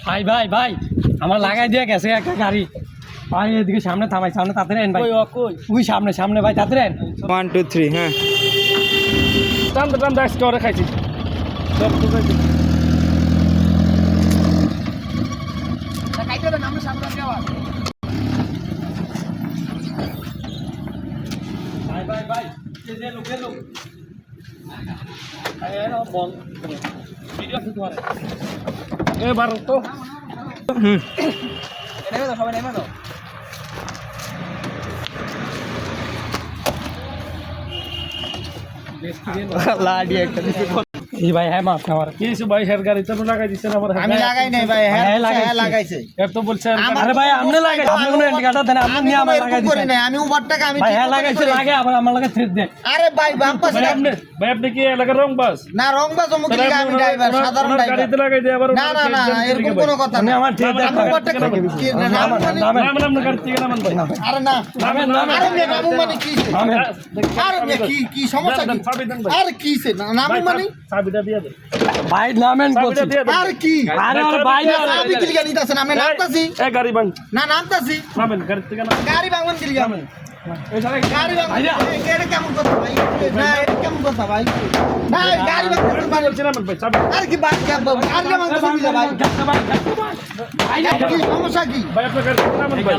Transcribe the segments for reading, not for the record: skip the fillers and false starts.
ভাই ভাই ভাই আমার লাগাই দিয়ে গেছে একটা গাড়ি ভাই এদিকে সামনে থামাই সামনে তাড়াতাড়ি এন ভাই ওই সামনে সামনে ভাই তাড়াতাড়ি এন 1 2 3 হ্যাঁ টান টান দাস করে খাইছি সব তো খাইছি খাইতে দেন আমরা সামনে যাওয়া ভাই ভাই ভাই কে লোক আরে বল ভিডিও আছে তোমার এবার তো নেমে দাও সবাই নেমে দাও লাডি একটা দিতে এই ভাই হ্যাঁ মাফ খাওয়ার কি সে ভাই হের গাড়ি তো লাগাই দিছেন আবার আমি লাগাই নাই ভাই হ্যাঁ লাগাইছে এর তো বলছেন আরে ভাই আপনি লাগাই আপনি কোন ইন্ডিকেটর দেন আপনি নিয়ে আমার লাগাই করি দিছেন নাই আমি ওভার টাকা আমি ভাই হ্যাঁ লাগাইছে লাগে আবার আমার লাগে থ্রেড দেন আরে ভাই বাম পাশে ভাই আপনি কি এলাকার রং বাস না রং বাস মুখ দিকে আমি ড্রাইভার সাধারণ ড্রাইভার গাড়িতে লাগাই দেয় আবার না না না এরকম কোনো কথা আপনি না আমার থ্রেড দেন আমি ওভার টাকা কি নাম নাম গাড়ি থেকে নামান ভাই আরে না আরে নাম মানে কি আরে কি সমস্যা কি চাবি দেন ভাই আরে কি সে নাম মানে চাবিটা দিয়ে দেন ভাই নামেন চাবিটা বলছি দিয়ে দেন আরে কি আরে ভাই আমি কি গাড়ি দিতেছেন আমি নামতাছি এই গাড়ি ভাঙ না নামতাছি নামেন গাড়ি থেকে নামেন গাড়ি ভাঙবেন কি গাড়ি এই সারা গাড়ি ভাঙবেন এটা কেমন কথা ভাই না এটা কেমন কথা ভাই না গাড়ি ভাঙবেন বলছি নামেন ভাই চাবি আর কি বাদ গাব আর কেমন কথা দিলা ভাই কি সমস্যা কি ভাই আপনার গাড়ি থেকে নামেন ভাই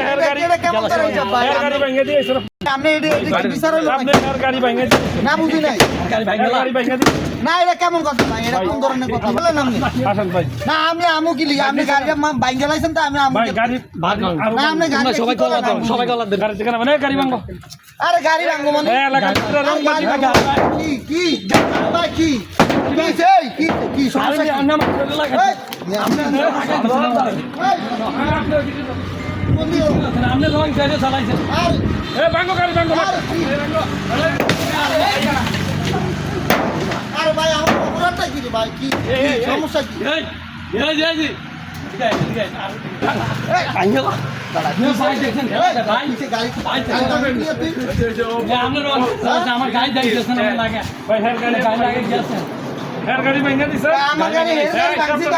হের গাড়ি এটা কেমন করে হইছে ভাই হের গাড়ি ভাঙে দিয়ে সর আপনি এটা বিচার হইলো আপনি হের গাড়ি ভাঙে দিয়ে না বুঝি নাই গাড়ি ভাই হের গাড়ি ভাঙে দিয়ে না এটা কেমন কথা ভাই এটা কোন ধরনের কথা বলেন আপনি আসেন ভাই না আমি আমু কি লিগা আপনি গাড়িটা বাইঙ্গা লাইছেন তো আমি আমু ভাই গাড়ি ভাগ না আপনি গাড়ি সবাই কলা দাও সবাই কলা দেন গাড়ি থেকে নামেন এই গাড়ি ভাঙো আরে গাড়ি ভাঙবো মানে এই এলাকার ভিতরে রং বাস কি কি ভাই কি কি সেই কি কি সমস্যা কি? নাম লাগাই এই, আপনি কোন দিকে? আপনি রং সাইডে চালাইছেন আরে, এই ভাঙো গাড়ি ভাঙো আরে, কি? আরে ভাই আমার অপরাধটা কি রে ভাই কি কি সমস্যা কি এই এই জি ঠিক আছে ঠিক আছে আইলো দাদা তুমি ভাই দেখছেন ভাই কিসে গাড়ি ভাই আপনি আমার গাড়ি যাইতেছেন আমার লাগে ভাই হের গাড়ি গাড়ি লাগে গেছেন হের গাড়ি ভাঙে দিছে আমার গাড়ি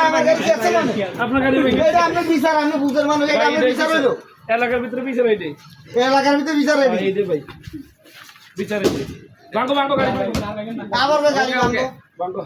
আমার গাড়ি কেসে মানে আপনার গাড়ি ভাঙে এটা আপনি বিচার আপনি বুঝের মানুষ এটা আপনি বিচার হইলো এলাকার ভিতরে বিচার হইছে এলাকার ভিতরে বিচার হইলো এই দে ভাই বিচার হইছে ভাঙো ভাঙো গাড়ি ভাঙো আবার গাড়ি ভাঙবো ভাঙো